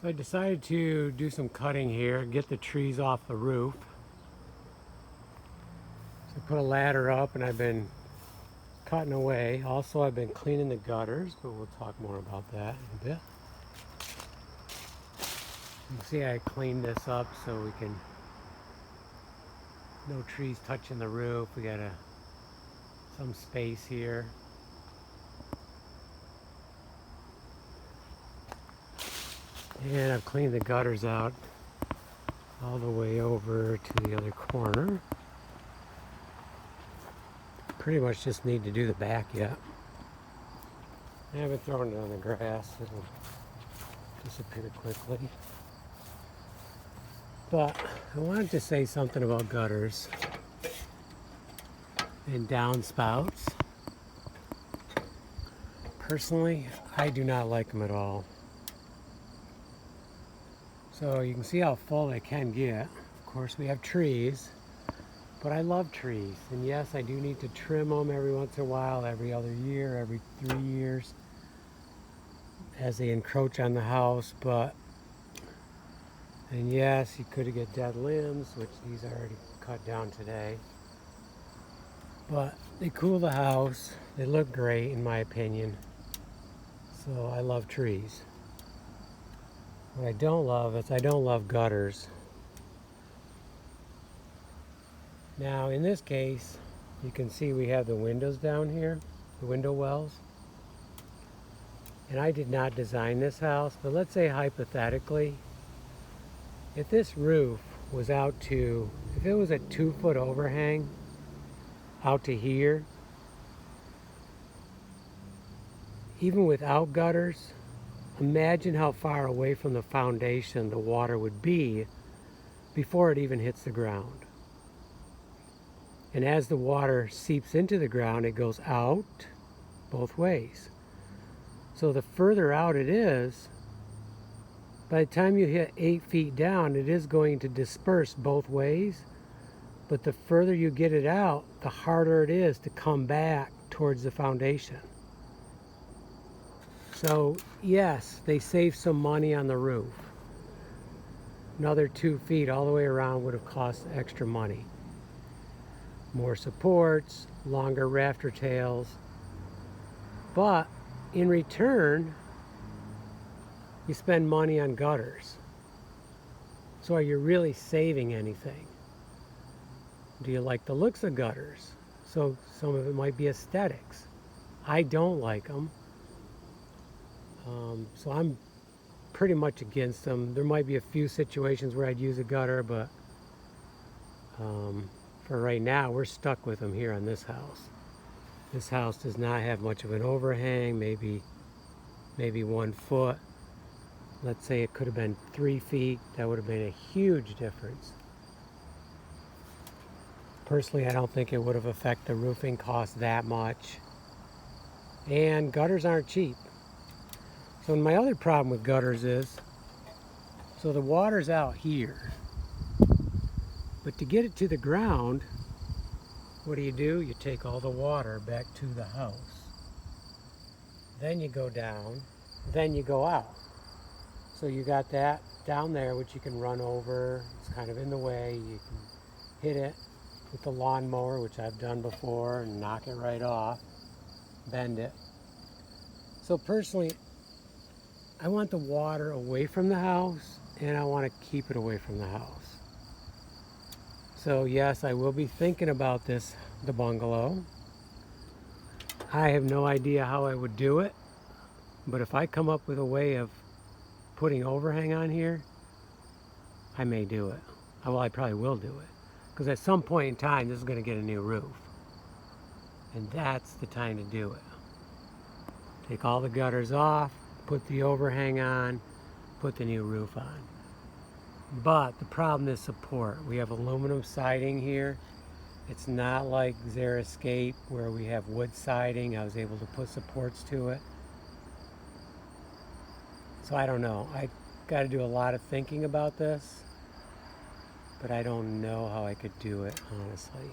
So I decided to do some cutting here, get the trees off the roof. So I put a ladder up and I've been cutting away. Also, I've been cleaning the gutters, but we'll talk more about that in a bit. You can see I cleaned this up so we can, no trees touching the roof. We got some space here. And I've cleaned the gutters out all the way over to the other corner. Pretty much just need to do the back yet. I haven't thrown it on the grass. It'll disappear quickly. But I wanted to say something about gutters and downspouts. Personally, I do not like them at all. So you can see how full they can get. Of course, we have trees, but I love trees. And yes, I do need to trim them every once in a while, every other year, every 3 years, as they encroach on the house. And yes, you could get dead limbs, which these are already cut down today. But they cool the house. They look great, in my opinion. So I love trees. What I don't love is I don't love gutters. Now, in this case, you can see we have the windows down here, the window wells. And I did not design this house, but let's say hypothetically, if this roof was out to, if it was a 2-foot overhang out to here, even without gutters, imagine how far away from the foundation the water would be before it even hits the ground. And as the water seeps into the ground, it goes out both ways. So the further out it is, by the time you hit 8 feet down, it is going to disperse both ways. But the further you get it out, the harder it is to come back towards the foundation. So yes, they save some money on the roof. Another 2 feet all the way around would have cost extra money. More supports, longer rafter tails. But in return, you spend money on gutters. So are you really saving anything? Do you like the looks of gutters? So some of it might be aesthetics. I don't like them. So I'm pretty much against them. There might be a few situations where I'd use a gutter, but for right now, we're stuck with them here on this house. This house does not have much of an overhang, maybe 1 foot. Let's say it could have been 3 feet. That would have been a huge difference. Personally, I don't think it would have affected the roofing cost that much. And gutters aren't cheap. So my other problem with gutters is, so the water's out here, but to get it to the ground, what do? You take all the water back to the house. Then you go down, then you go out. So you got that down there, which you can run over. It's kind of in the way. You can hit it with the lawnmower, which I've done before, and knock it right off, bend it. So personally, I want the water away from the house, and I want to keep it away from the house. So yes, I will be thinking about this, the bungalow. I have no idea how I would do it, but if I come up with a way of putting overhang on here, I may do it. Well, I probably will do it, because at some point in time, this is going to get a new roof. And that's the time to do it. Take all the gutters off, put the overhang on, put the new roof on. But the problem is support. We have aluminum siding here. It's not like Zehr Escape where we have wood siding. I was able to put supports to it. So I don't know. I got to do a lot of thinking about this, but I don't know how I could do it, honestly.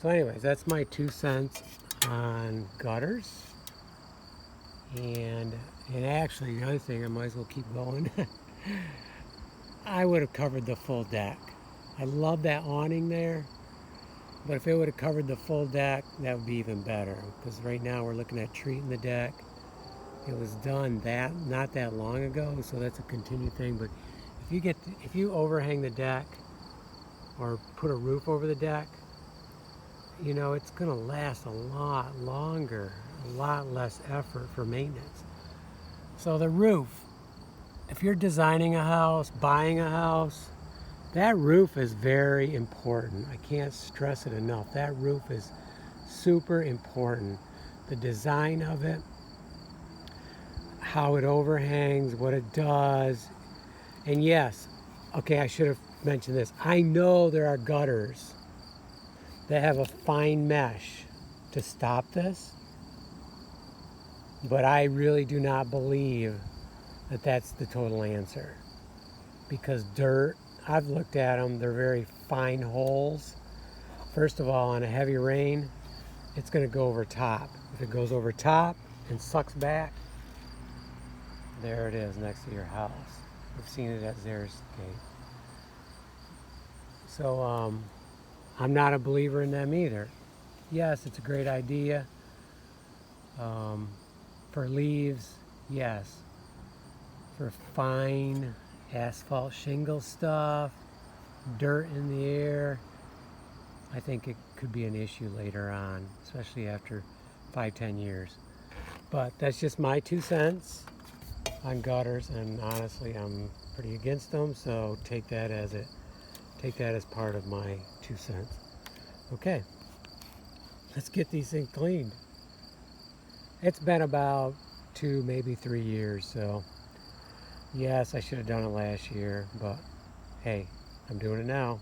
So anyways, that's my 2 cents on gutters. And actually, the other thing, I might as well keep going. I would have covered the full deck. I love that awning there, but if it would have covered the full deck, that would be even better. Because right now we're looking at treating the deck. It was done not that long ago, so that's a continued thing. But if you overhang the deck or put a roof over the deck, you know, it's going to last a lot longer, a lot less effort for maintenance. So the roof, if you're designing a house, buying a house, that roof is very important. I can't stress it enough. That roof is super important. The design of it, how it overhangs, what it does. And yes, okay, I should have mentioned this. I know there are gutters that have a fine mesh to stop this, but I really do not believe that that's the total answer. Because dirt, I've looked at them, they're very fine holes. First of all, on a heavy rain, it's going to go over top. If it goes over top and sucks back, there it is next to your house. We've seen it at Zehr's gate. So I'm not a believer in them either. Yes, it's a great idea. For leaves, yes. For fine asphalt shingle stuff, dirt in the air, I think it could be an issue later on, especially after 5-10 years. But that's just my 2 cents on gutters, and honestly I'm pretty against them, so take that as part of my 2 cents. Okay, let's get these things cleaned. It's been about 2, maybe 3 years, so yes, I should have done it last year, but hey, I'm doing it now.